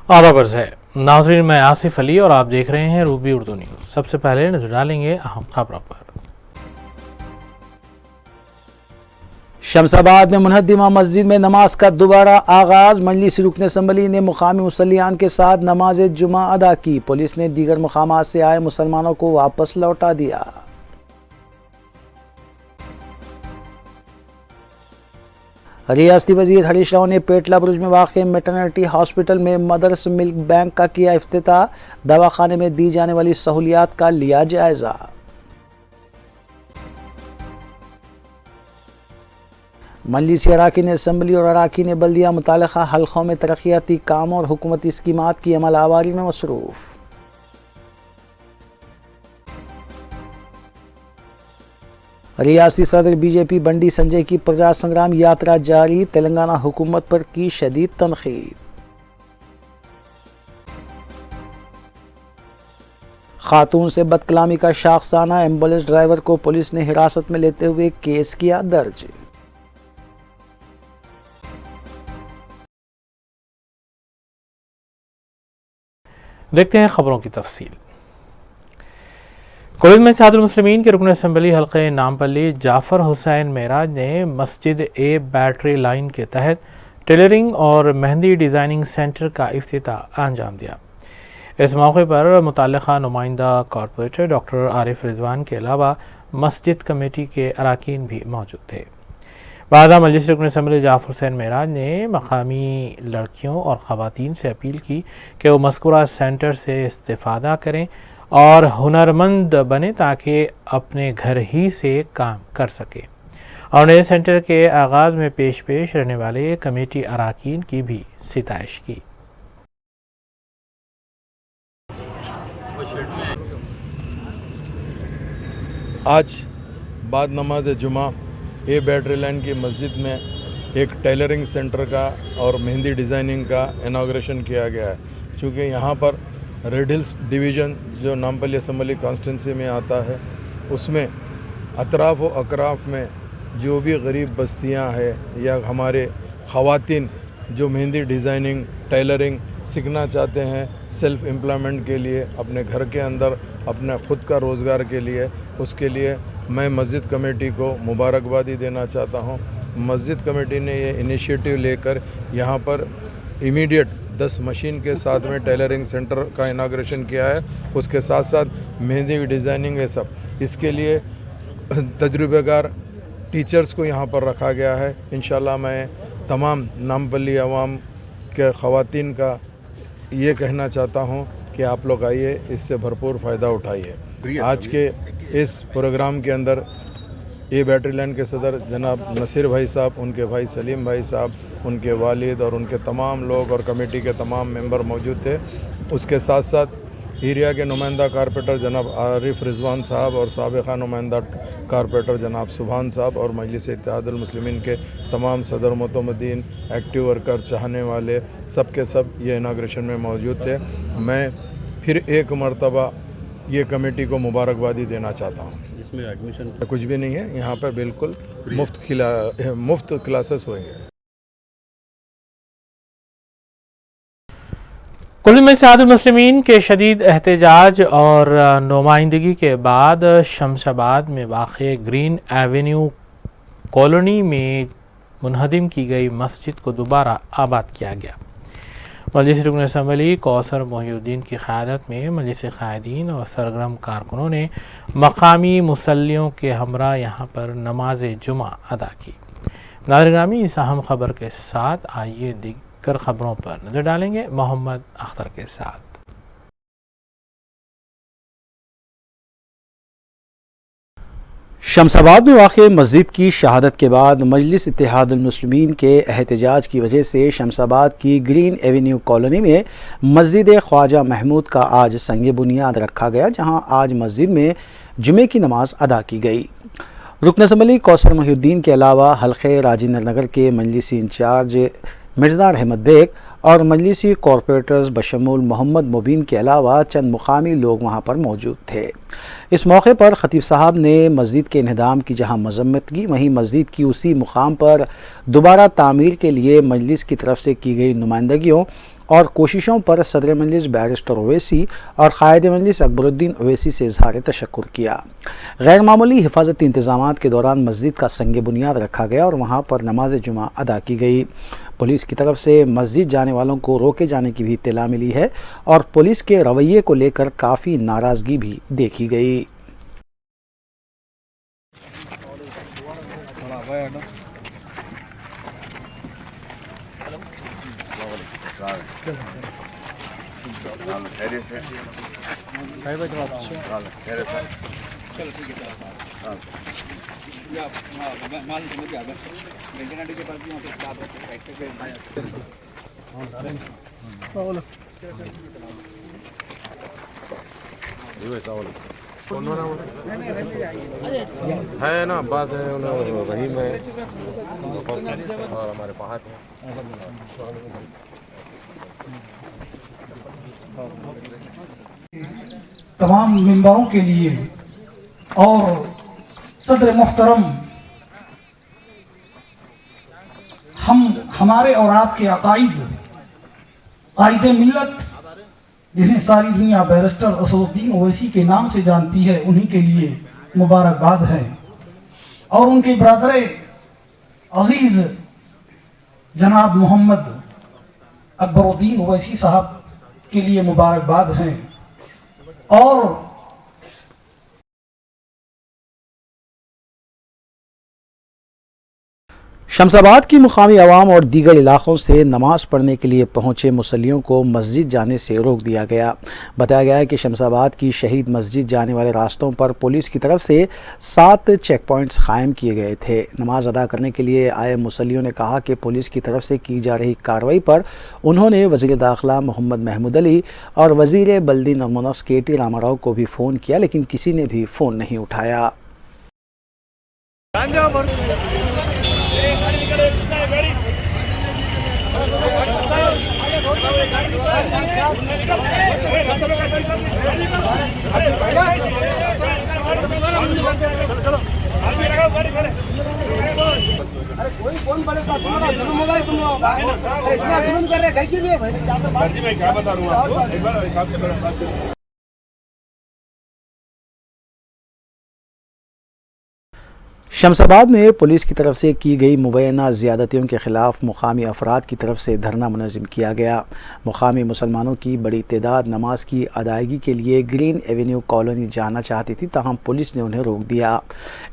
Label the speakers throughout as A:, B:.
A: आला बर्ज है नाजरीन, मैं आसिफ अली और आप देख रहे हैं रूबी उर्दू न्यूज़। सबसे पहले नजर डालेंगे अहम खबरों पर।
B: शमशाबाद में मुनहदिमा मस्जिद में नमाज का दोबारा आगाज। मजलिस रुकन असम्बली ने मुकामी मुसल्लियान के साथ नमाज जुमा अदा की। पुलिस ने दीगर मुकामात से आए मुसलमानों को वापस लौटा दिया। रियासती वजीर हरीश राव ने पेटला बुरुज में वाक़ मैटरनिटी हॉस्पिटल में मदर्स मिल्क बैंक का किया इफ्तिताह। दवाखाने में दी जाने वाली सहूलियात का लिया जायजा। मजलिसी अराकीन असम्बली और अराकीन बल्दिया मुतालिका हल्कों में तरक्याती काम और हुकूमती स्कीमात की अमल आवारी में मसरूफ़। रियासती सदर बीजेपी बंडी संजय की प्रजा संग्राम यात्रा जारी। तेलंगाना हुकूमत पर की शदीद तनकीद। खातून से बदकलामी का शाखसाना। एम्बुलेंस ड्राइवर को पुलिस ने हिरासत में लेते हुए केस किया दर्ज।
A: देखते हैं खबरों की तफसील। कोविड में इत्तेहादुल मुस्लिमीन के रुकन असम्बली हल्के नामपल्ली जाफर हुसैन मेराज ने मस्जिद ए बैटरी लाइन के तहत टेलरिंग और मेहंदी डिज़ाइनिंग सेंटर का इफ्तिताह अंजाम दिया। इस मौके पर मुतल्लिका नुमाइंदा कॉरपोरेटर डॉक्टर आरिफ रिजवान के अलावा मस्जिद कमेटी के अरकान भी मौजूद थे। बाद मजलिस रुकन असम्बली जाफर हुसैन मेराज ने मकामी लड़कियों और ख़वातीन से अपील की कि वो मज़कूरा सेंटर से इस्तेफ़ादा करें और हुनरमंद बने ताकि अपने घर ही से काम कर सकें। और नए सेंटर के आगाज़ में पेश रहने वाले कमेटी अरकान की भी सिताइश की।
C: आज बाद नमाज जुमा ए बैटरी लाइन की मस्जिद में एक टेलरिंग सेंटर का और मेहंदी डिज़ाइनिंग का इनाग्रेशन किया गया है। चूँकि यहाँ पर रेड हिल्स डिवीज़न जो नामपल्ली असम्बली कॉन्स्टिट्यूंसी में आता है, उसमें अतराफ़ व अकराफ में जो भी गरीब बस्तियाँ हैं या हमारे ख़वातीन जो मेहंदी डिज़ाइनिंग टेलरिंग सीखना चाहते हैं सेल्फ़ एम्प्लॉयमेंट के लिए, अपने घर के अंदर अपने ख़ुद का रोज़गार के लिए, उसके लिए मैं मस्जिद कमेटी को मुबारकबादी देना चाहता हूँ। मस्जिद कमेटी ने ये इनिशिएटिव लेकर यहाँ पर इमीडिएट 10 मशीन के साथ में टेलरिंग सेंटर का इनाग्रेशन किया है। उसके साथ साथ मेहंदी की डिज़ाइनिंग है सब। इसके लिए तजुर्बेकार टीचर्स को यहाँ पर रखा गया है। इंशाल्लाह मैं तमाम नामपल्ली अवाम के ख़वातीन का ये कहना चाहता हूँ कि आप लोग आइए, इससे भरपूर फ़ायदा उठाइए। आज के इस प्रोग्राम के अंदर ए बैटरी लाइन के सदर जनाब नसीर भाई साहब, उनके भाई सलीम भाई साहब, उनके वालिद और उनके तमाम लोग और कमेटी के तमाम मेंबर मौजूद थे। उसके साथ साथ एरिया के नुमाइंदा कारपोरेटर जनाब आरिफ रिजवान साहब और साबिक़ा नुमाइंदा कारपोरेटर जनाब सुभान साहब और मजलिस इत्तेहादुल मुस्लिमीन के तमाम सदर मोतमदीन, एक्टिव वर्कर, चाहने वाले सब के सब ये इनाग्रेशन में मौजूद थे। मैं फिर एक मरतबा ये कमेटी को मुबारकबादी देना चाहता हूँ।
D: इसमें एडमिशन
C: कुछ भी नहीं है, यहाँ पर बिल्कुल मुफ्त क्लासेस होंगे।
A: कुल में इत्तेहादुल मुस्लिमीन के शदीद एहतजाज और नुमाइंदगी के बाद शमशाबाद में वाक़े ग्रीन एवेन्यू कॉलोनी में मुनहदिम की गई मस्जिद को दोबारा आबाद किया गया। मजलिस रुकन असम्बली कौसर मोहिउद्दीन की क़यादत में मजलिस क़ायदीन और सरगर्म कारकुनों ने मकामी मुसल्लियों के हमरा यहाँ पर नमाज जुमा अदा की। नाज़रीन, इस अहम खबर के साथ आइए दीगर खबरों पर नज़र डालेंगे मोहम्मद अख्तर के साथ।
B: शमशाबाद में वाक़ मस्जिद की शहादत के बाद मजलिस इत्तेहादुल मुस्लिमीन के एहतजाज की वजह से शमशाबाद की ग्रीन एवेन्यू कॉलोनी में मस्जिद ख्वाजा महमूद का आज संग बुनियाद रखा गया, जहां आज मस्जिद में जुमे की नमाज अदा की गई। रुकन असम्बली कौसर मोहिउद्दीन के अलावा हल्के राजेंद्र नगर के मजलिसी इंचार्ज मिर्ज़ा रहमत बेग और मजलिसी कॉरपोरेटर्स बशमूल मोहम्मद मुबीन के अलावा चंद मुकामी लोग वहाँ पर मौजूद थे। इस मौके पर ख़तीब साहब ने मस्जिद के इंहदाम की जहाँ मज़म्मत की, वहीं मस्जिद की उसी मुकाम पर दोबारा तामीर के लिए मजलिस की तरफ से की गई नुमाइंदगियों और कोशिशों पर सदर मजलिस बैरिस्टर ओवैसी और कायद मजलिस अकबरुद्दीन ओवैसी से इजहार तशक्कुर किया। गैर मामूली हिफाजती इंतजामात के दौरान मस्जिद का संग बुनियाद रखा गया और वहाँ पर नमाज जुमा अदा की गई। पुलिस की तरफ से मस्जिद जाने वालों को रोके जाने की भी इत्तला मिली है और पुलिस के रवैये को लेकर काफ़ी नाराज़गी भी देखी गई।
C: है ना अब्बास है, रहीम है और हमारे फहद है।
D: तमाम मेंबरों के लिए और सदर मुहतरम हमारे और आपके कायद मिल्लत जिन्हें सारी दुनिया बैरिस्टर असदुद्दीन ओवैसी के नाम से जानती है, उन्हीं के लिए मुबारकबाद है और उनके ब्रदर अजीज जनाब मोहम्मद अकबरुद्दीन ओवैसी साहब के लिए मुबारकबाद है। और
B: शमशाबाद की मुकामी आवाम और दीगर इलाकों से नमाज पढ़ने के लिए पहुंचे मुसल्लियों को मस्जिद जाने से रोक दिया गया। बताया गया है कि शमशाबाद की शहीद मस्जिद जाने वाले रास्तों पर पुलिस की तरफ से 7 चेक पॉइंट्स कायम किए गए थे। नमाज अदा करने के लिए आए मुसल्लियों ने कहा कि पुलिस की तरफ से की जा रही कार्रवाई पर उन्होंने वज़ीर दाखिला मोहम्मद महमूद अली और वज़ीर बल्दी नरमनस KT रामाराव को भी फ़ोन किया, लेकिन किसी ने भी फ़ोन नहीं उठाया।
E: कोई फोन पड़े तो मोबाइल तुम इतना जुल्म कर रहे के लिए भाई मैं क्या बता रहा हूँ आपको, एक बार एक आपसे मेरा बात करो।
B: शमशाबाद में पुलिस की तरफ से की गई मुबैना ज़्यादतियों के ख़िलाफ़ मुकामी अफराद की तरफ से धरना मुनज़्ज़म किया गया। मुकामी मुसलमानों की बड़ी तादाद नमाज की अदायगी के लिए ग्रीन एवेन्यू कॉलोनी जाना चाहती थी, ताहम पुलिस ने उन्हें रोक दिया।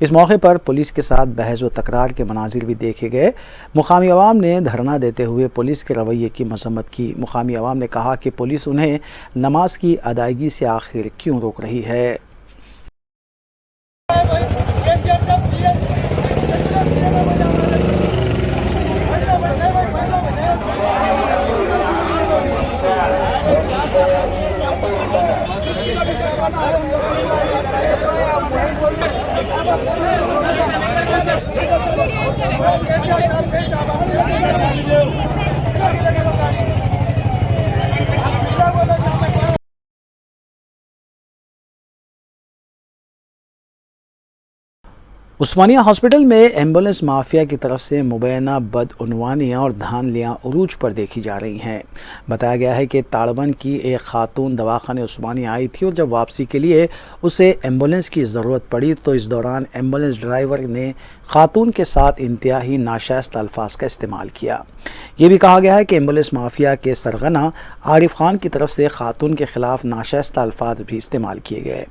B: इस मौके पर पुलिस के साथ बहस व तकरार के मनाजिर भी देखे गए। मुकामी अवाम ने धरना देते हुए पुलिस के रवैये की मज़म्मत की। मुकामी अवाम ने कहा कि पुलिस उन्हें नमाज की अदायगी से आखिर क्यों रोक रही है। उस्मानिया हॉस्पिटल में एम्बुलेंस माफिया की तरफ से मुबैना बदउनवानियाँ और धांधलियाँ उरूज पर देखी जा रही हैं। बताया गया है कि ताड़बन की एक खातून दवाखाने उस्मानिया आई थी और जब वापसी के लिए उसे एम्बुलेंस की ज़रूरत पड़ी तो इस दौरान एम्बुलेंस ड्राइवर ने खातून के साथ इंतहाई नाशाइस्ता अल्फाज का इस्तेमाल किया। ये भी कहा गया है कि एम्बुलेंस माफिया के सरगना आरिफ खान की तरफ से खातून के खिलाफ नाशाइस्ता अल्फाज भी इस्तेमाल किए गए।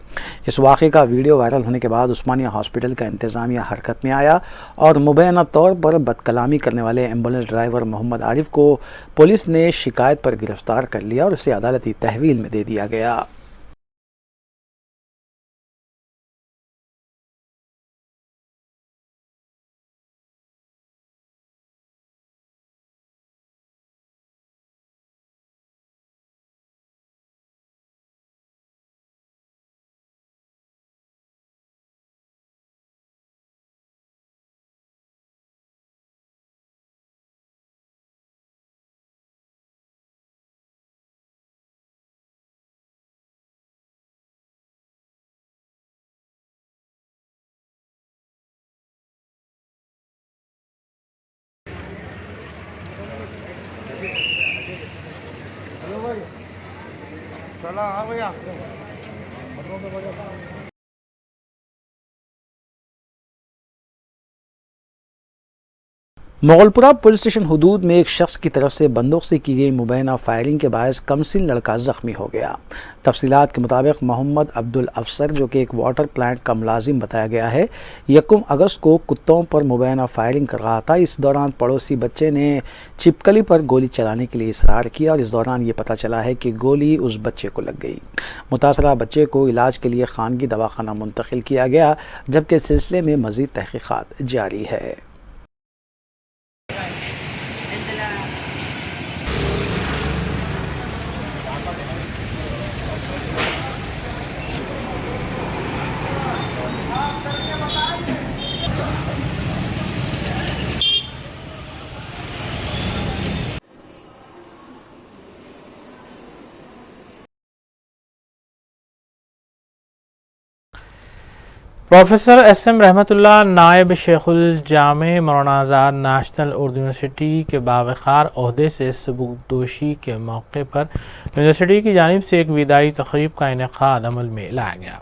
B: इस वाक़े का वीडियो वायरल होने के बाद उस्मानिया हॉस्पिटल का इंतज़ामिया हरकत में आया और मुबैना तौर पर बदकलामी करने वाले एम्बुलेंस ड्राइवर मोहम्मद आरिफ को पुलिस ने शिकायत पर गिरफ्तार कर लिया और उसे अदालती तहवील में दे दिया गया। मोगलपुरा पुलिस स्टेशन हदूद में एक शख्स की तरफ से बंदूक से की गई मुबैना फायरिंग के बायस कमसिन लड़का ज़ख्मी हो गया। तफसीलात के मुताबिक मोहम्मद अब्दुल अफसर, जो कि एक वाटर प्लांट का मुलाजिम बताया गया है, 1 अगस्त को कुत्तों पर मुबैना फायरिंग कर रहा था। इस दौरान पड़ोसी बच्चे ने छिपकली पर गोली चलाने के लिए इसरार किया और इस दौरान ये पता चला है कि गोली उस बच्चे को लग गई। मुतासरा बच्चे को इलाज के लिए खानगी दवाखाना मुंतकिल किया गया, जबकि इस सिलसिले में मज़ीद तहकीक़ात जारी है।
A: प्रोफेसर SM रहमतुल्लाह नायब शेखुल जामे मौलाना आज़ाद नेशनल उर्दू यूनिवर्सिटी के बावक़ार ओहदे से सबूकदोशी के मौके पर यूनिवर्सिटी की जानिब से एक विदाई तक़रीब का इनेकाद अमल में लाया गया।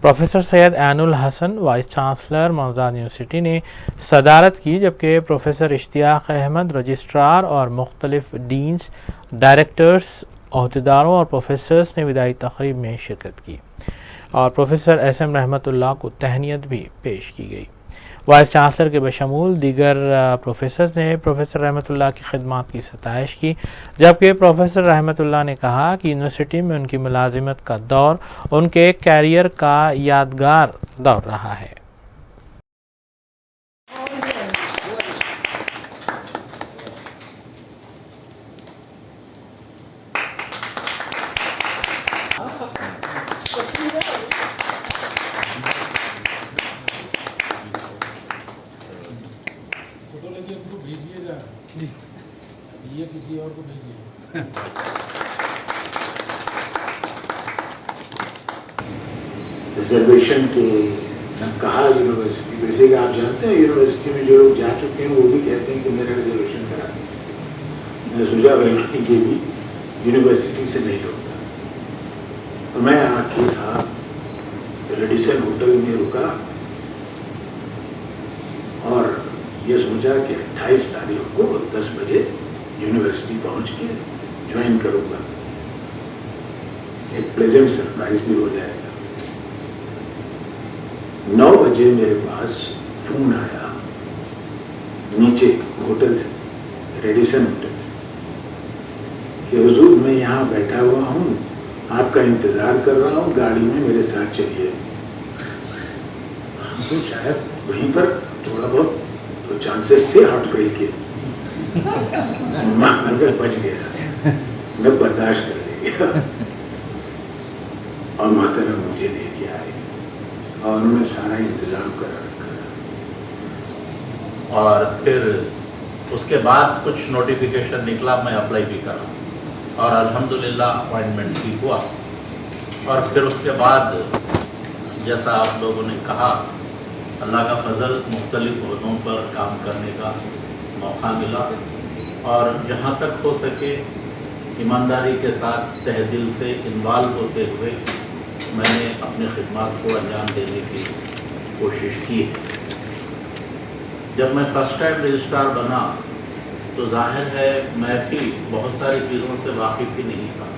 A: Professor Syed Ainul Hasan vice chancellor मौजूद यूनिवर्सिटी ने सदारत की, जबकि प्रोफेसर इश्तियाक अहमद रजिस्ट्रार और मुख्तलिफ डीन्स, डायरेक्टर्स, अहदेदारों और प्रोफेसर्स ने विदाई तक़रीब में शिरकत की और प्रोफेसर SM रहमतुल्लाह को तहनीत भी पेश की गई। वाइस चांसलर के बशमूल दीगर प्रोफेसर्स ने प्रोफेसर रहमतुल्लाह की खिदमत की सताइश की, जबकि प्रोफेसर रहमतुल्लाह ने कहा कि यूनिवर्सिटी में उनकी मुलाजिमत का दौर उनके कैरियर का यादगार दौर रहा है।
F: ये किसी और को भेजिए।
G: रिजर्वेशन के कहा यूनिवर्सिटी, वैसे कि आप जानते हैं यूनिवर्सिटी में जो लोग जा चुके हैं वो भी कहते हैं कि मेरा रिजर्वेशन करा दें। मैंने सोचा भाई ये भी यूनिवर्सिटी से नहीं होता। तो मैं आके था रेडिसन होटल में रुका और ये सोचा कि 28 तारीख को 10 बजे यूनिवर्सिटी पहुंच के ज्वाइन करूंगा, एक प्लेजेंट सरप्राइज भी हो जाएगा। 9 बजे मेरे पास फोन आया नीचे होटल से, रेडिसन होटल से, कि हुजूर मैं यहाँ बैठा हुआ हूँ, आपका इंतजार कर रहा हूँ, गाड़ी में मेरे साथ चलिए। तो शायद वहीं पर थोड़ा बहुत तो चांसेस थे हार्ट फेल के, मगर बच गया, मैं बर्दाश्त कर लिया और मातरम मुझे लेके आए और उन्होंने सारा इंतजाम कर रखा।
H: और फिर उसके बाद कुछ नोटिफिकेशन निकला, मैं अप्लाई भी करा और अल्हम्दुलिल्लाह अपॉइंटमेंट भी हुआ। और फिर उसके बाद जैसा आप लोगों ने कहा, अल्लाह का फजल, मुख्तलिफ ओहदों पर काम करने का मौका मिला और जहाँ तक हो सके ईमानदारी के साथ तहे दिल से इन्वॉल्व होते हुए मैंने अपनी खिदमत को अंजाम देने की कोशिश की है। जब मैं फर्स्ट टाइम रजिस्ट्रार बना तो जाहिर है मैं भी बहुत सारी चीज़ों से वाकिफ़ ही नहीं था।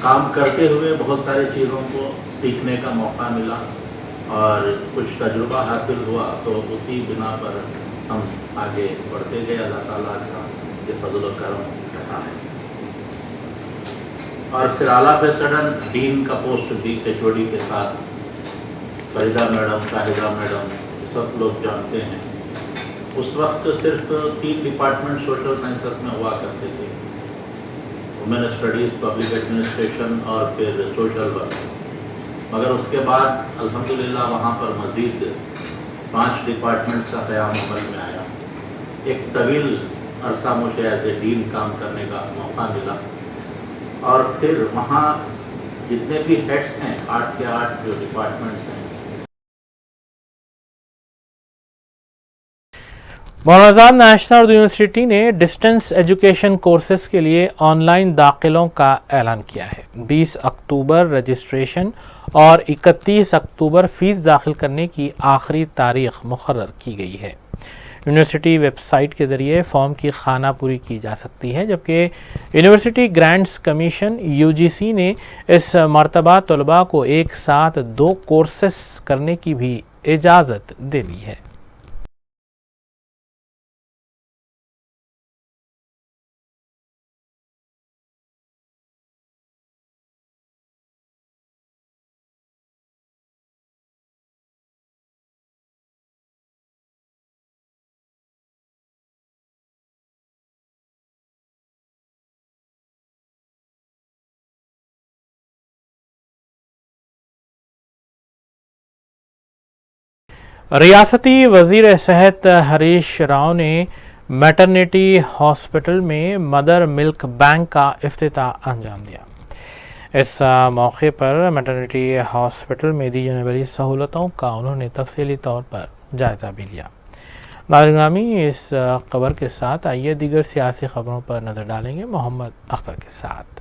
H: काम करते हुए बहुत सारी चीज़ों को सीखने का मौका मिला और कुछ तजुर्बा हासिल हुआ, तो उसी बिना पर हम आगे बढ़ते गए। अल्लाह ताला का ये फजल और करम रहा है। और फिर आला पे सडन डीन का पोस्ट भी HOD के साथ फरीदा मैडम, शाहिदा मैडम, सब लोग जानते हैं। उस वक्त सिर्फ 3 डिपार्टमेंट सोशल साइंसेस में हुआ करते थे, वुमेन स्टडीज़, पब्लिक एडमिनिस्ट्रेशन और फिर सोशल वर्क। मगर उसके बाद अल्हम्दुलिल्लाह वहाँ पर मज़ीद 5 डिपार्टमेंट्स का क़याम अमल में आया। एक तवील अरसा मुझे एज ए डीन काम करने का मौका मिला और फिर वहाँ जितने भी हेड्स हैं, 8 के 8 जो डिपार्टमेंट्स हैं।
A: मौलाना नेशनल यूनिवर्सिटी ने डिस्टेंस एजुकेशन कोर्सेज के लिए ऑनलाइन दाखिलों का ऐलान किया है। 20 अक्टूबर रजिस्ट्रेशन और 31 अक्टूबर फीस दाखिल करने की आखिरी तारीख मुकर्रर की गई है। यूनिवर्सिटी वेबसाइट के जरिए फॉर्म की खानापुरी की जा सकती है, जबकि यूनिवर्सिटी ग्रांट्स कमीशन यूजीसी ने इस मरतबा तलबा को एक साथ 2 कोर्सेस करने की भी इजाज़त दे दी है। रियासती वज़ीर सेहत हरीश राव ने मैटरनिटी हॉस्पिटल में मदर मिल्क बैंक का इफ्तिताह अंजाम दिया। इस मौके पर मैटरनिटी हॉस्पिटल में दी जाने वाली सहूलतों का उन्होंने तफसीली तौर पर जायज़ा भी लिया। नाज़रीन, इस खबर के साथ आइए दीगर सियासी खबरों पर नज़र डालेंगे मोहम्मद अख्तर के साथ।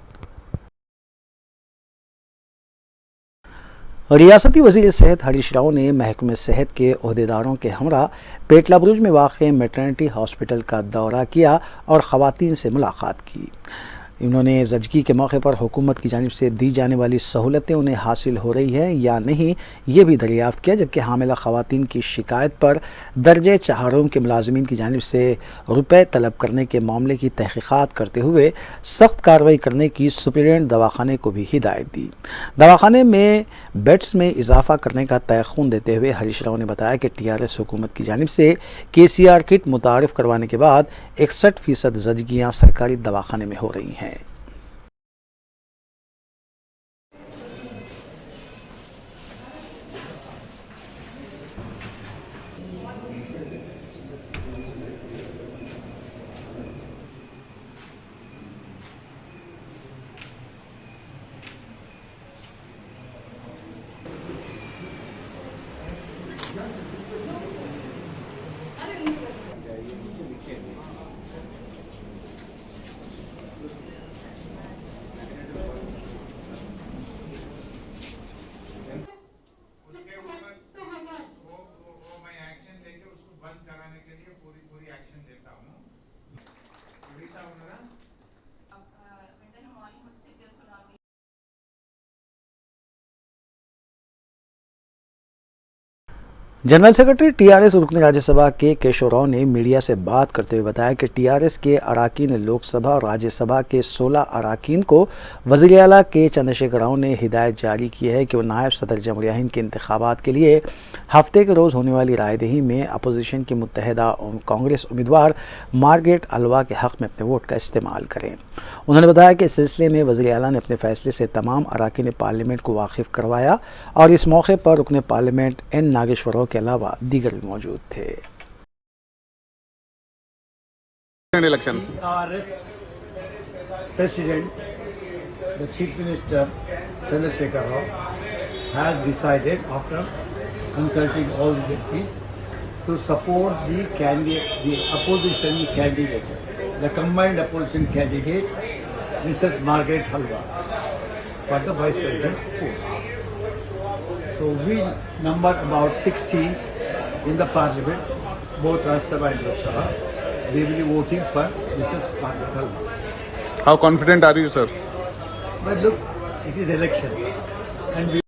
B: रियासती वज़ीर सेहत हरीश राव ने महकमे सेहत के ओहदेदारों के हमरा पेटला बुरुज में वाक़ मैटरनिटी हॉस्पिटल का दौरा किया और ख़वातीन से मुलाकात की। उन्होंने ज़चगी के मौके पर हुकूमत की जानिब से दी जाने वाली सहूलतें उन्हें हासिल हो रही हैं या नहीं, ये भी दरियाफ़्त किया, जबकि हामिला ख़वातीन की शिकायत पर दर्जे चहारों के मुलाजमीन की जानिब से रुपए तलब करने के मामले की तहक़ीक़ात करते हुए सख्त कार्रवाई करने की सुप्रीडेंट दवाखाने को भी हिदायत दी। दवाखाने में बेड्स में इजाफा करने का तयख़ून देते हुए हरीश राव ने बताया कि TRS हुकूमत की जानिब से KCR किट मुतारिफ़ करवाने के बाद 61% ज़चगियाँ सरकारी दवाखाने में हो रही हैं। जनरल सेक्रेटरी TRS रुकन राज्यसभा के केशव राव ने मीडिया से बात करते हुए बताया कि TRS के अराकीन लोकसभा और राज्यसभा के 16 अराकीन को वज़ीर आला के चंद्रशेखर राव ने हिदायत जारी की है कि वो नायब सदर जमहूरिया हिंद के इंतखाबात के लिए हफ्ते के रोज़ होने वाली रायदही में अपोजिशन की मुत्तहिदा कांग्रेस उम्मीदवार मार्गरेट अलवा के हक़ में अपने वोट का इस्तेमाल करें। उन्होंने बताया कि इस सिलसिले में वज़ीर आला ने अपने फ़ैसले से तमाम अराकीन पार्लियामेंट को वाकिफ़ करवाया और इस मौके पर रुकन पार्लियामेंट N नागेश्वर राव के अलावा दीगर भी मौजूद थे।
I: TRS President, the Chief Minister Chandrasekhar Rao has decided, after consulting all the MPs, to support the opposition candidate, the combined opposition candidate, Mrs. Margaret Halwa, for the Vice President post. So we number about 16 in the Parliament, both Rajya Sabha and Lok Sabha. We will be voting for Mrs. Margaret Halwa.
J: How confident are you, sir?
I: But look, it is election, and we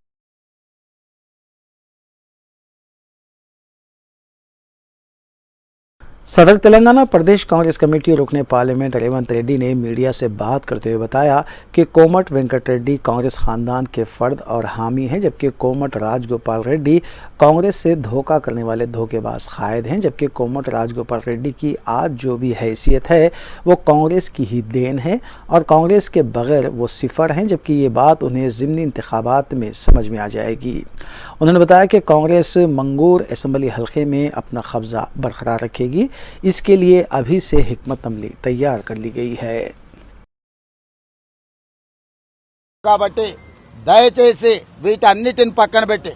B: सदर तेलंगाना प्रदेश Congress committee रुकने parliament Revanth Reddy ने media से बात करते हुए बताया कि कोमट वेंकट रेड्डी कांग्रेस खानदान के फर्द और हामी हैं, जबकि कोमट राजगोपाल रेड्डी कांग्रेस से धोखा करने वाले धोखेबाज कायद हैं। जबकि कोमट राजगोपाल रेड्डी की आज जो भी हैसियत है वो कांग्रेस की ही देन है और कांग्रेस के बगैर वो सिफर हैं, जबकि ये बात उन्हें ज़िमनी इंतखाबात में समझ में आ जाएगी। उन्होंने बताया कि कांग्रेस मंगूर असम्बली हल्के में अपना कब्जा बरकरार रखेगी, इसके लिए अभी से हिकमत अमली तैयार कर ली गई है।
K: కాబట్టి దయచేసి వీటన్నిటిని పక్కన పెట్టి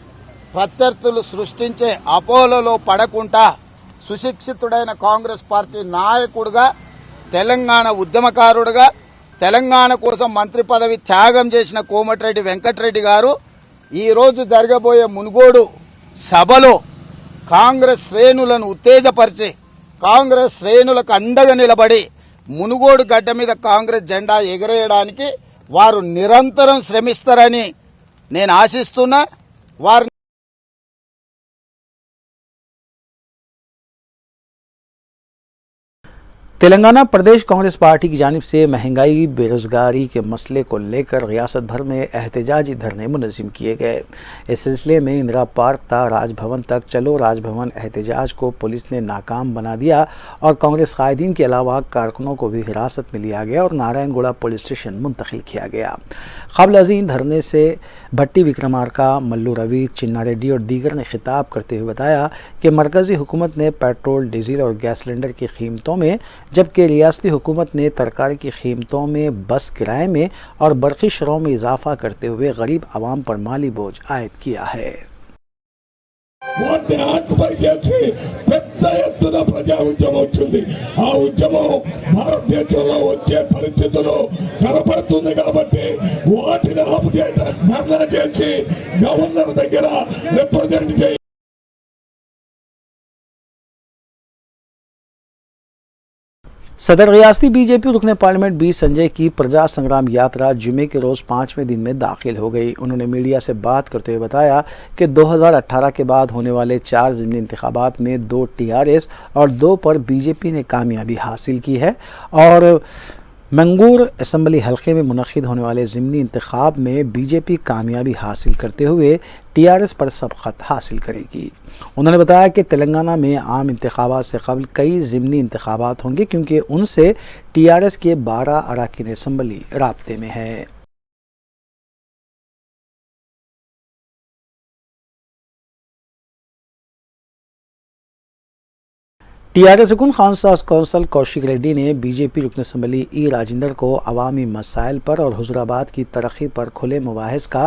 K: ప్రత్యర్థులు సృష్టించే అపోహలలో పడకుండా సుశిక్షితుడైన కాంగ్రెస్ పార్టీ నాయకుడిగా, తెలంగాణ ఉద్యమకారుడిగా, తెలంగాణ కోసం మంత్రి పదవి త్యాగం చేసిన కోమటిరెడ్డి వెంకటరెడ్డి గారు ఈరోజు జరగబోయే మునుగోడు సభలో కాంగ్రెస్ శ్రేణులను ఉత్తేజపరిచి, కాంగ్రెస్ శ్రేణులకు అండగా నిలబడి మునుగోడు గడ్డ మీద కాంగ్రెస్ జెండా ఎగరేయడానికి వారు నిరంతరం శ్రమిస్తారని నేను ఆశిస్తున్నా. వారు
B: तेलंगाना प्रदेश कांग्रेस पार्टी की जानिब से महंगाई बेरोजगारी के मसले को लेकर रियासत भर में एहतजाजी धरने मुनज़्ज़म किए गए। इस सिलसिले में इंदिरा पार्क था राजभवन तक चलो राजभवन एहतजाज को पुलिस ने नाकाम बना दिया और कांग्रेस कायदीन के अलावा कारकुनों को भी हिरासत में लिया गया और नारायणगुड़ा पुलिस स्टेशन मुंतकिल किया गया। क़ब्ल अज़ीं धरने से भट्टी विक्रमार्का, मल्लू रवि, चिन्ना रेड्डी और दीगर ने खिताब करते हुए बताया कि मरकज़ी हुकूमत ने पेट्रोल, डीजल और गैस सिलेंडर की कीमतों में, जबकि रियासती हुकूमत ने तरकारी की कीमतों में, बस किराए में और बरक़ी शरों में इजाफा करते हुए गरीब आवाम पर माली बोझ आयद किया है।
J: వాటిని ఆక్యుపై చేసి పెద్ద ఎత్తున ప్రజా ఉద్యమం వచ్చింది. ఆ ఉద్యమం భారతదేశంలో వచ్చే పరిస్థితులు కనపడుతుంది కాబట్టి వాటిని ఆపు చేయడానికి ధర్నా చేసి గవర్నర్ దగ్గర రిప్రజెంట్ చేయాలి.
B: सदर रियासती बीजेपी रुकने पार्लियामेंट बी संजय की प्रजा संग्राम यात्रा जुमे के रोज़ 5वें दिन में दाखिल हो गई। उन्होंने मीडिया से बात करते हुए बताया कि 2018 के बाद होने वाले 4 ज़िमनी इंतखाबात में 2 TRS और 2 पर बीजेपी ने कामयाबी हासिल की है और मंगूर असम्बली हल्के में मुनक़िद होने वाले ज़िमनी इंतखाब में बीजेपी कामयाबी हासिल करते हुए TRS पर सबक़त हासिल करेगी। उन्होंने बताया कि तेलंगाना में आम इंतखाबात से कबल कई ज़िमनी इंतखाबात होंगे क्योंकि उनसे TRS के 12 अरकान असम्बली राब्ते में है। TRS रुकन खानसास कौंसल कौशिक रेड्डी ने बीजेपी रुकन असम्बली ई राजेंद्र को अवामी मसाइल पर और हुजूराबाद की तरक्की पर खुले मुबाहिस का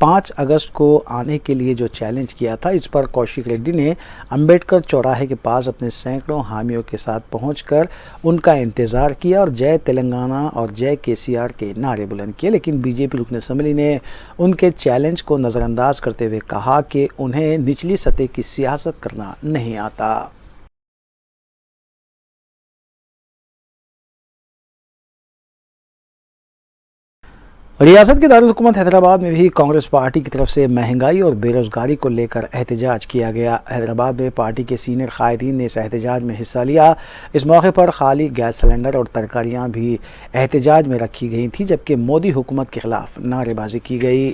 B: 5 अगस्त को आने के लिए जो चैलेंज किया था, इस पर कौशिक रेड्डी ने अंबेडकर चौराहे के पास अपने सैकड़ों हामियों के साथ पहुंचकर उनका इंतज़ार किया और जय तेलंगाना और जय KCR के नारे बुलंद किए। लेकिन बीजेपी रुकन असम्बली ने उनके चैलेंज को नज़रअंदाज करते हुए कहा कि उन्हें निचली सतह की सियासत करना नहीं आता। रियासत के दारुल हुकूमत हैदराबाद में भी कांग्रेस पार्टी की तरफ से महंगाई और बेरोजगारी को लेकर एहतजाज किया गया। हैदराबाद में पार्टी के सीनियर कायदीन ने इस एहतजाज में हिस्सा लिया। इस मौके पर खाली गैस सिलेंडर और तरकारियां भी एहतजाज में रखी गई थी, जबकि मोदी हुकूमत के खिलाफ नारेबाजी की गई।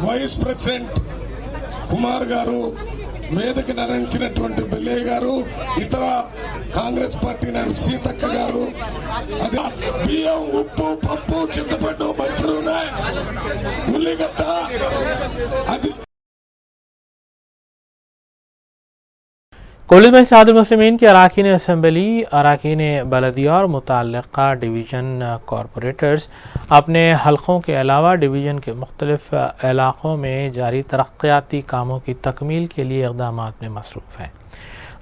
J: वाइस प्रेसिडेंट कुमार गारू, వేదిక నరించినటువంటి బిల్లయ్య గారు, ఇతర కాంగ్రెస్ పార్టీ నాయకులు సీతక్క గారు, అది బియ్యం, ఉప్పు, పప్పు, చింతపండు, మంచి నూనె, ఉల్లిగడ్డ, అది
A: कॉलेज में इत्तेहादुल मुस्लिमीन के अरकान असम्बली, अरकान बलदिया और मुतल्लिक़ा डिवीज़न कॉरपोरेटर्स अपने हलक़ों के अलावा डिवीज़न के मुख्तलिफ़ इलाक़ों में जारी तरक्याती कामों की तकमील के लिए इक़दामात में मसरूफ़ हैं।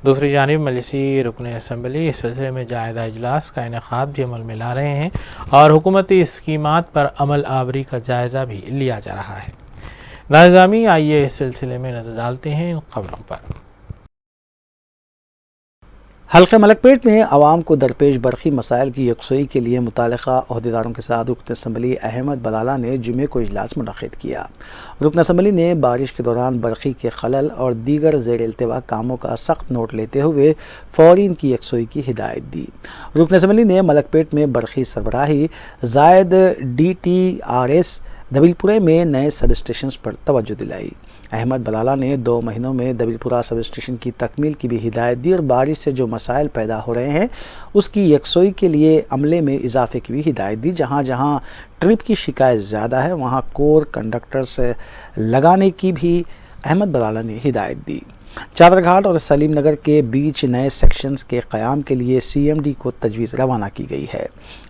A: दूसरी जानिब मजलिसी रुकन असम्बली इस सिलसिले में जायज़ा इजलास का इनेक़ाद भी अमल में ला रहे हैं और हुकूमती स्कीमात पर अमल आवरी का जायज़ा भी लिया जा रहा है। नाज़िरामी, आइए इस सिलसिले में नज़र डालते हैं इन खबरों पर।
B: हल्के मलकपेट में आवाम को दरपेश बरक़ी मसाइल की यकसुई के लिए मुताल्लिक़ा अहदेदारों के साथ रुकन असम्बली अहमद बलाला ने जुमे को इजलास मुनक़्क़िद किया। रुकन असम्बली ने बारिश के दौरान बरक़ी के खलल और दीगर ज़ेर इल्तिवा कामों का सख्त नोट लेते हुए फ़ौरी इनकी यकसुई की हिदायत दी। रुकन असम्बली ने मलकपेट में बरक़ी सरबराही ज़ायद DTRS दबिलपुरे में नए सब स्टेशन पर तवज्जो दिलाई। अहमद बलाला ने 2 महीनों में दबिलपुरा सब स्टेशन की तकमील की भी हिदायत दी और बारिश से जो मसाइल पैदा हो रहे हैं उसकी यकसोई के लिए अमले में इजाफे की भी हिदायत दी। जहाँ जहाँ ट्रिप की शिकायत ज़्यादा है वहाँ कोर कंडक्टर से लगाने की भी अहमद बलाला ने हिदायत दी। चादरघाट और सलीम नगर के बीच नए सेक्शंस के क़याम के लिए CMD को तजवीज़ रवाना की गई है।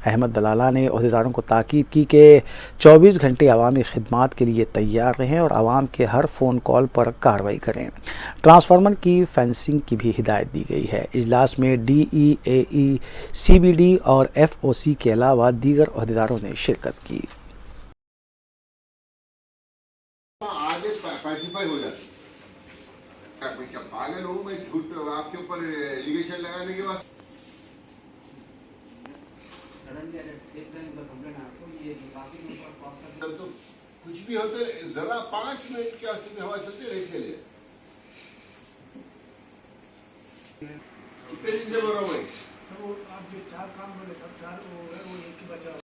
B: अहमद बलाला ने अहदेदारों को ताकीद की कि 24 घंटे अवामी खिदमात के लिए तैयार रहें और आवाम के हर फ़ोन कॉल पर कार्रवाई करें। ट्रांसफार्मर की फेंसिंग की भी हिदायत दी गई है। इजलास में DEAE, CBD और FOC के अलावा दीगर अहदेदारों ने शिरकत की।
L: आगे पैसिफाई हो जाती मैं क्या पागल हूँ मैं झूठ आपके ऊपर एलिगेशन लगाने के बाद तो कुछ भी होते जरा 5 मिनट के वास्ते भी हवा चलती रही चले कितने दिन से बोल रहा हूँ मैं आप जो 4 काम बोले सब 4 हो गए वो एक ही बचा।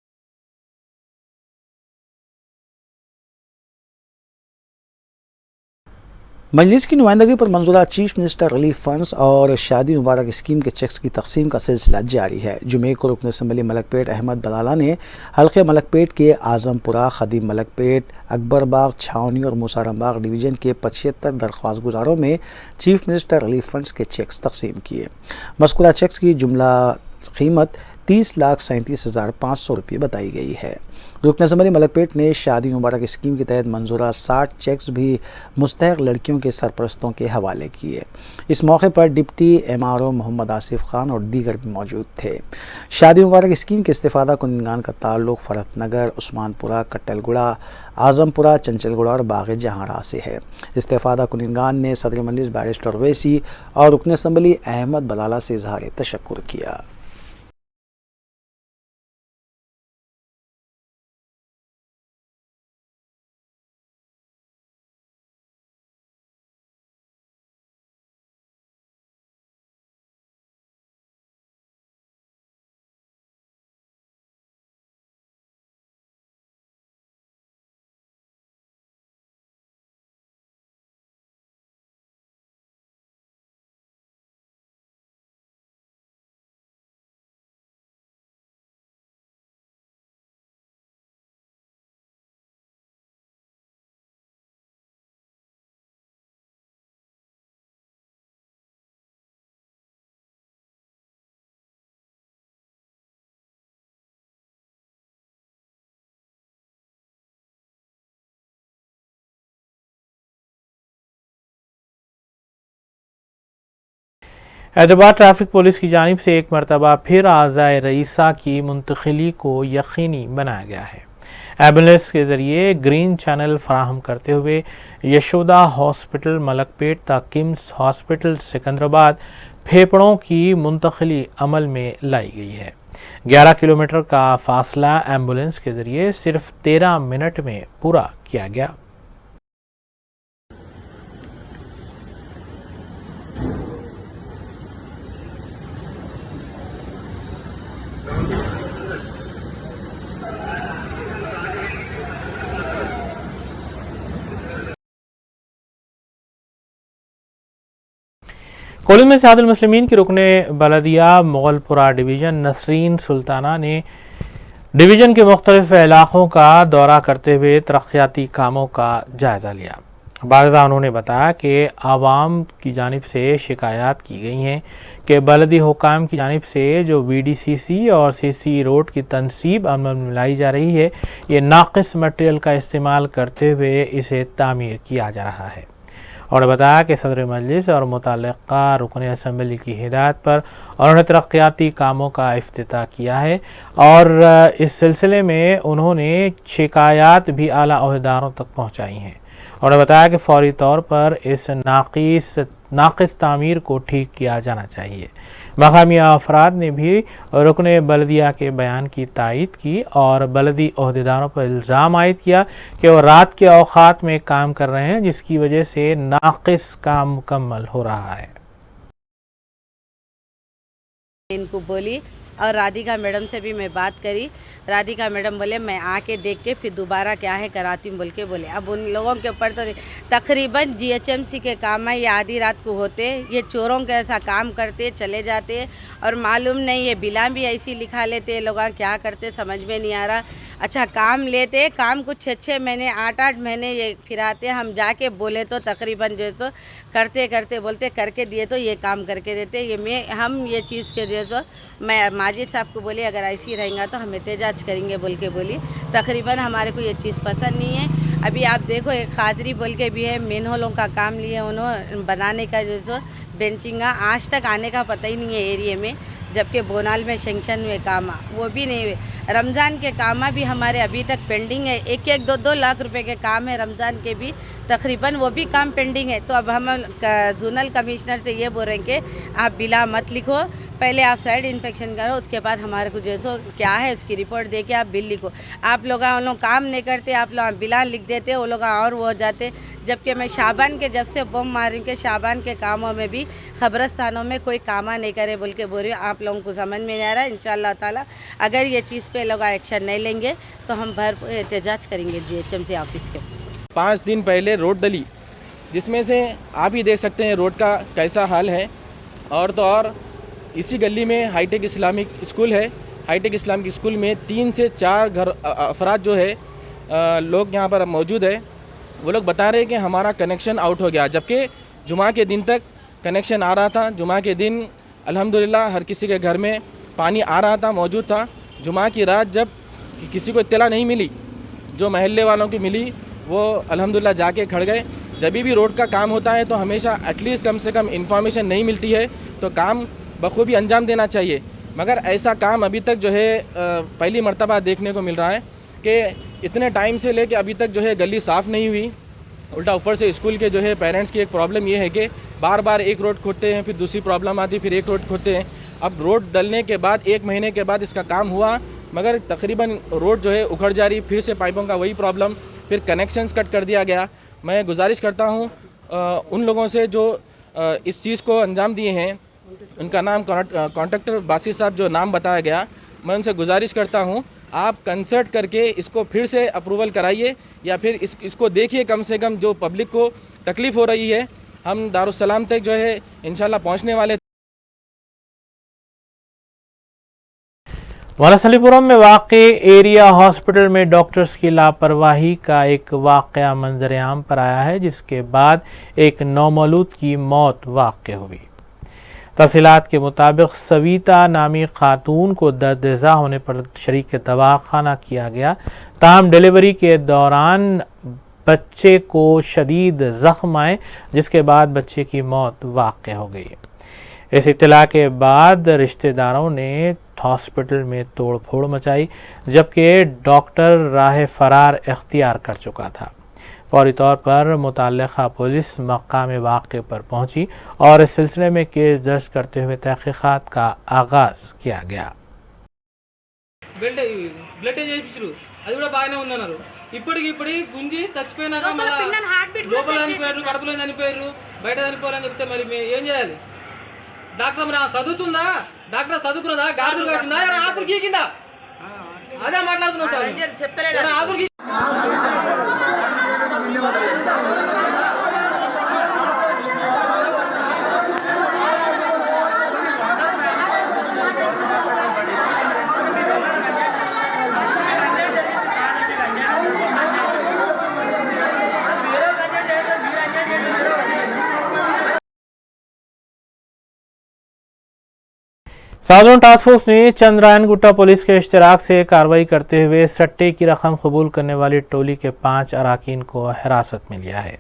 B: मजलिस की नुमाइंदगी पर मंजूरा चीफ मिनिस्टर रिलीफ फंड्स और शादी मुबारक स्कीम के चेक्स की तकसीम का सिलसिला जारी है। जुमे को रुकन असम्बली मलकपेट अहमद बलाला ने हल्के मलकपेट के आजमपुरा, खदीम मलकपेट, अकबरबाग, छावनी और मुसारमबाग डिवीज़न के 75 दरख्वास्त गुजारों में चीफ मिनिस्टर रिलीफ फंड्स के चेक्स तकसीम किए। मज़कूरा चेक्स की जुमला कीमत 30,37,500 रुपये बताई गई है। रुकन असम्बली मलकपेट ने शादी मुबारक स्कीम के तहत मंजूरा 60 चेक्स भी मुस्तहक लड़कियों के सरपरस्तों के हवाले किए। इस मौके पर डिप्टी MRO मोहम्मद आसिफ खान और दीगर भी मौजूद थे। शादी मुबारक स्कीम के इस्तेफादा कुनिंदान का ताल्लुक फरत नगर, उस्मानपुरा, कट्टलगुड़ा, आजमपुरा, चंचलगुड़ा और बाग जहांरा से है। इस्तेफादा कुनिंदान ने सदर मजलिस बैरिस्टर वैसी और रुकन असम्बली अहमद बलाला से इजहार तशक्कुर किया।
A: हैदराबाद ट्रैफिक पुलिस की जानिब से एक मरतबा फिर आज़ाए रईसा की मुंतकिली को यकीनी बनाया गया है। एम्बुलेंस के जरिए ग्रीन चैनल फराहम करते हुए यशोदा हॉस्पिटल मलकपेट तक किम्स हॉस्पिटल सिकंदराबाद फेफड़ों की मुंतकिली अमल में लाई गई है। 11 किलोमीटर का फासला एम्बुलेंस के जरिए सिर्फ 13 मिनट में पूरा किया गया। कोलिन में सियादुल मुस्लिमीन की रुकने बलदिया मुगलपुरा डिवीज़न नसरीन सुल्ताना ने डिवीज़न के मुख्तलिफ इलाकों का दौरा करते हुए तरक्याती कामों का जायज़ा लिया। बारदा उन्होंने बताया कि आवाम की जानिब से शिकायत की गई हैं कि बलदी हुकाम की जानिब से जो VDCC और CC रोड की तनसीब अमल में लाई जा रही है, ये नाक़िस मटेरियल का इस्तेमाल करते हुए इसे तामीर किया जा रहा है। और बताया कि सदर मजलिस और मुतल्लिक़ा रुकन असम्बली की हिदायत पर उन्होंने तरक्याती कामों का इफ्तिताह किया है और इस सिलसिले में उन्होंने शिकायत भी आला अहदेदारों तक पहुँचाई हैं। उन्होंने बताया कि फौरी तौर पर इस नाक़िस तामीर को ठीक किया जाना चाहिए। मकामी अफराद ने भी रुकने बलदिया के बयान की तायीद की और बलदी अहदेदारों पर इल्ज़ाम आयद किया कि वो रात के औक़ात में काम कर रहे हैं, जिसकी वजह से नाक़िस काम मुकम्मल हो रहा है।
M: इनको बोली और राधिका मैडम से भी मैं बात करी। राधिका मैडम बोले मैं आके देख के फिर दोबारा क्या है कराती हूँ बोल के बोले। अब उन लोगों के ऊपर तो तकरीबन GHMC के काम है, ये आधी रात को होते, ये चोरों के ऐसा काम करते चले जाते और मालूम नहीं ये बिलां भी ऐसी लिखा लेते, लोग क्या करते समझ में नहीं आ रहा। अच्छा काम लेते, काम कुछ 6-6 महीने 8-8 महीने ये फिराते, हम जाके बोले तो तकरीबन जो है तो करते करते बोलते करके दिए तो ये काम करके देते। ये हम ये चीज़ के जो है तो मैं माजिद साहब को बोली अगर ऐसी रहेगा तो हम एहतजाज करेंगे बोल के बोली। तकरीबन हमारे को ये चीज़ पसंद नहीं है। अभी आप देखो एक खादरी बोल के भी है, मेन होलों का काम लिए उन्होंने बनाने का जो सो बेंचिंग आज तक आने का पता ही नहीं है एरिया में, जबकि बोनाल में सेंक्शन हुए काम वो भी नहीं हुए। रमज़ान के काम भी हमारे अभी तक पेंडिंग है, 1-1, 2-2 लाख रुपए के काम है रमज़ान के भी तकरीबन, वो भी काम पेंडिंग है। तो अब हम जोनल कमिश्नर से ये बोल रहे हैं कि आप बिला मत लिखो, पहले आप साइड इंस्पेक्शन करो, उसके बाद हमारे को जैसो क्या है उसकी रिपोर्ट दे के आप बिल लिखो। आप लोग उन लोग काम नहीं करते, आप लोग बिला लिख देते, वो लोग और वो हो जाते। जबकि मैं शाबान के जब से बम मार रही हूँ कि शाबान के कामों में भी खबरस्तानों में कोई कामा नहीं करे बोल के बोल रही हूँ। आप लोगों को समझ में नहीं आ रहा है। इंशाअल्लाह ताला अगर ये चीज़ पे लोग एक्शन नहीं लेंगे तो हम भरपूर एहतजाज करेंगे GHMC ऑफिस के।
N: 5 दिन पहले रोड डली, जिसमें से आप ही देख सकते हैं रोड का कैसा हाल है। और तो और इसी गली में हाईटेक इस्लामिक स्कूल है। हाईटेक इस्लामिक स्कूल में 3 से 4 अफराद जो है लोग यहाँ पर मौजूद है। वो लोग बता रहे हैं कि हमारा कनेक्शन आउट हो गया, जबकि जुमा के दिन तक कनेक्शन आ रहा था। जुमा के दिन अल्हम्दुलिल्लाह हर किसी के घर में पानी आ रहा था, मौजूद था। जुमा की रात जब किसी को इत्तला नहीं मिली, जो महल्ले वालों की मिली, वो अल्हम्दुलिल्लाह जाके खड़ गए। जब भी रोड का काम होता है तो हमेशा एटलीस्ट कम से कम इन्फॉर्मेशन नहीं मिलती है तो काम बखूबी अंजाम देना चाहिए। मगर ऐसा काम अभी तक जो है पहली मर्तबा देखने को मिल रहा है कि इतने टाइम से लेके अभी तक जो है गली साफ़ नहीं हुई। उल्टा ऊपर से स्कूल के जो है पेरेंट्स की एक प्रॉब्लम ये है कि बार बार एक रोड खोदते हैं, फिर दूसरी प्रॉब्लम आती, फिर एक रोड खोदते हैं। अब रोड डलने के बाद 1 महीने के बाद इसका काम हुआ, मगर तकरीबन रोड जो है उखड़ जा रही, फिर से पाइपों का वही प्रॉब्लम, फिर कनेक्शंस कट कर दिया गया। मैं गुजारिश करता हूँ उन लोगों से जो इस चीज़ को अंजाम दिए हैं, उनका नाम कॉन्ट्रैक्टर बासित साहब जो नाम बताया गया, मैं उनसे गुजारिश करता हूँ आप कंसल्ट करके इसको फिर से अप्रूवल कराइए या फिर इसको देखिए। कम से कम जो पब्लिक को तकलीफ़ हो रही है, हम दारुस्सलाम तक जो है इंशाल्लाह पहुँचने वाले।
A: वलसलीपुरम में वाक़े एरिया हॉस्पिटल में डॉक्टर्स की लापरवाही का एक वाक़या मंजर आम पर आया है, जिसके बाद एक नौमौलूद की मौत वाक़ हुई। तफसीलात के मुताबिक सविता नामी खातून को दर्द-ए-ज़ा होने पर शरीक दवाखाना किया गया, ताहम डिलीवरी के दौरान बच्चे को शदीद ज़ख्म आए, जिसके बाद बच्चे की मौत वाक़ हो गई। इस इत्तला के बाद रिश्तेदारों ने हॉस्पिटल में तोड़ फोड़ मचाई, जबकि डॉक्टर राह फरार इख्तियार कर चुका था। फौरी तौर पर मुतल्लिक़ा पुलिस मकाम वाक़े पर पहुंची और इस सिलसिले में केस दर्ज करते हुए तहक़ीक़ात का आगाज़ किया गया।
O: బ్లడ్ చేయించారు, అది కూడా బాగానే ఉందన్నారు. ఇప్పటికి గుంజి చచ్చిపోయినాక లోపల చనిపోయారు, కడుపులో చనిపోయారు, బయట చనిపోవాలని చెప్తే మరి ఏం చేయాలి? డాక్టర్ మరి చదువుతుందా? డాక్టర్ చదువుకున్నదా? గాడులు కాసిందా? ఆకులు గీకిందా? అదే మాట్లాడుతున్నాం సార్. ఆకులు
A: साउदर्न टास्क फोर्स ने चंद्रायन गुट्टा पुलिस के इश्तराक से कार्रवाई करते हुए सट्टे की रकम कबूल करने वाली टोली के 5 अराकीन को हिरासत में लिया है।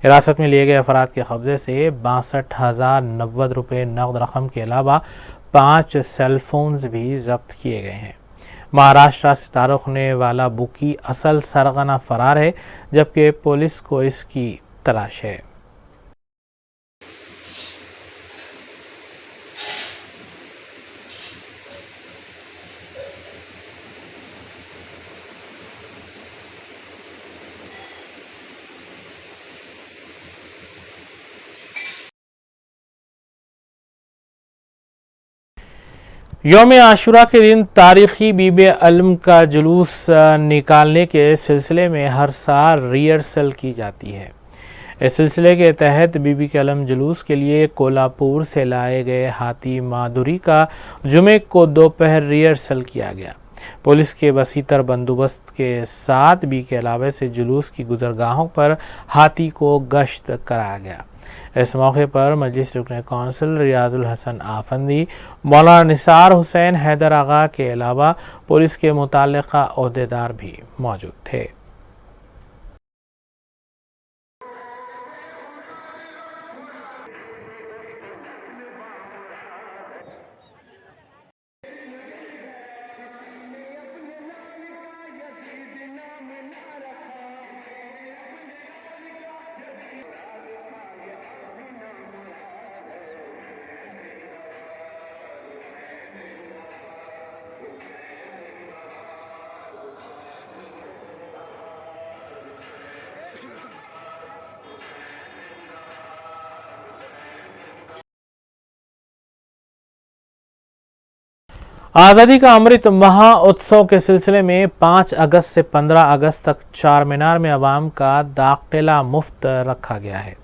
A: हिरासत में लिए गए अफराद के कब्जे से 62,090 रुपये नकद रकम के अलावा 5 सेलफोन्स भी जब्त किए गए हैं। महाराष्ट्र से तारुक होने वाला बुकी असल सरगना फरार है, जबकि पुलिस को इसकी तलाश है। यौम आशुरा के दिन तारीखी बीबी अलम का जुलूस निकालने के सिलसिले में हर साल रिहर्सल की जाती है। इस सिलसिले के तहत बीबी के अलम जुलूस के लिए कोल्हापुर से लाए गए हाथी माधुरी का जुमे को दोपहर रिहर्सल किया गया। पुलिस के वसीतर बंदोबस्त के साथ बी के अलावे से जुलूस की गुजरगाहों पर हाथी को गश्त कराया गया। इस मौके पर मजलिस रुकन कौंसिल रियाजुल हसन आफंदी, मौलाना निसार हुसैन हैदर आगा के अलावा पुलिस के मुताल्लिका ओहदेदार भी मौजूद थे। आज़ादी का अमृत महोत्सव के सिलसिले में 5 अगस्त से 15 अगस्त तक चार मीनार में अवाम का दाखिला मुफ्त रखा गया है।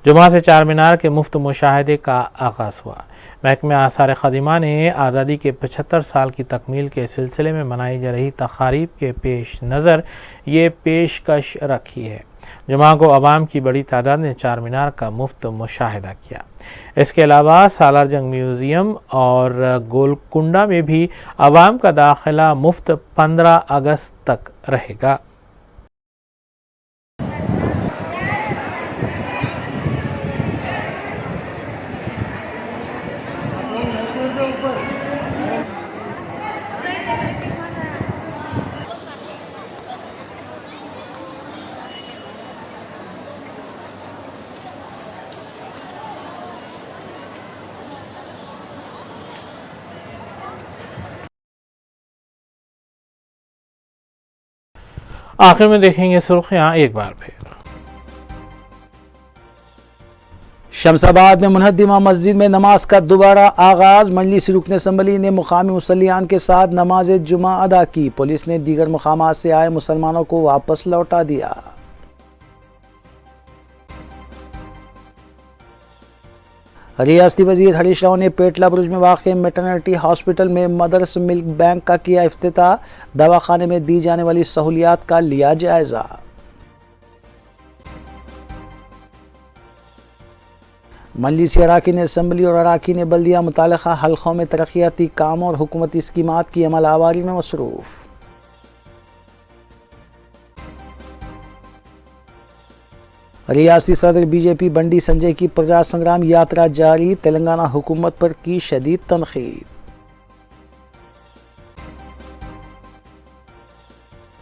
A: जुमा से चार मीनार के मुफ्त मुशाहदे का आगाज़ हुआ। महकमे आसार ख़दीमा ने आज़ादी के 75 साल की तकमील के सिलसिले में मनाई जा रही तक़ारीब के पेश नज़र ये पेशकश रखी है। जुमा को अवाम की बड़ी तादाद ने चार मीनार का मुफ्त मुशाहिदा किया। इसके अलावा सालार जंग म्यूज़ियम और गोलकुंडा में भी अवाम का दाखिला मुफ्त 15 अगस्त तक रहेगा। आखिर में देखेंगे सुर्खियां एक बार फिर।
B: शमसाबाद में मुनहदिमा मस्जिद में नमाज का दोबारा आगाज। मजलिस रुकन असम्बली ने मुकामी मुसल्लियान के साथ नमाज जुमा अदा की। पुलिस ने दीगर मुकामात से आए मुसलमानों को वापस लौटा दिया। रियासती वजीर हरीश राव ने पेटला बुर्ज में वाक़ मैटरनिटी हॉस्पिटल में मदर्स मिल्क बैंक का किया इफ्तिताह। दवाखाने में दी जाने वाली सहूलियात का लिया जायजा। मजलिसी अराकीन असम्बली और अराकीन बल्दिया मुतालिका हल्कों में तरक्याती काम और हुकूमती स्कीमात की अमल आवारी में मसरूफ़। रियासती सदर बीजेपी बंडी संजय की प्रजा संग्राम यात्रा जारी। तेलंगाना हुकूमत पर की शदीद तनकीद।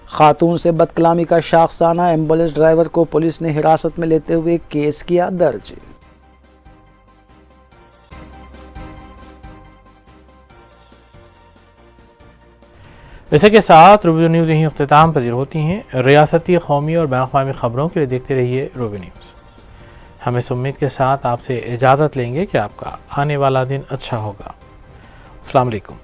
B: खातून से बदकलामी का शाखसाना एम्बुलेंस ड्राइवर को पुलिस ने हिरासत में लेते हुए केस किया दर्ज।
A: इसी के साथ रूबी न्यूज़ यहीं अख्तिताम पजीर होती हैं। रियासती, कौमी और बैन-अक़वामी ख़बरों के लिए देखते रहिए रूबी न्यूज़। हम इस उम्मीद के साथ आपसे इजाज़त लेंगे कि आपका आने वाला दिन अच्छा होगा। अस्सलाम वालेकुम।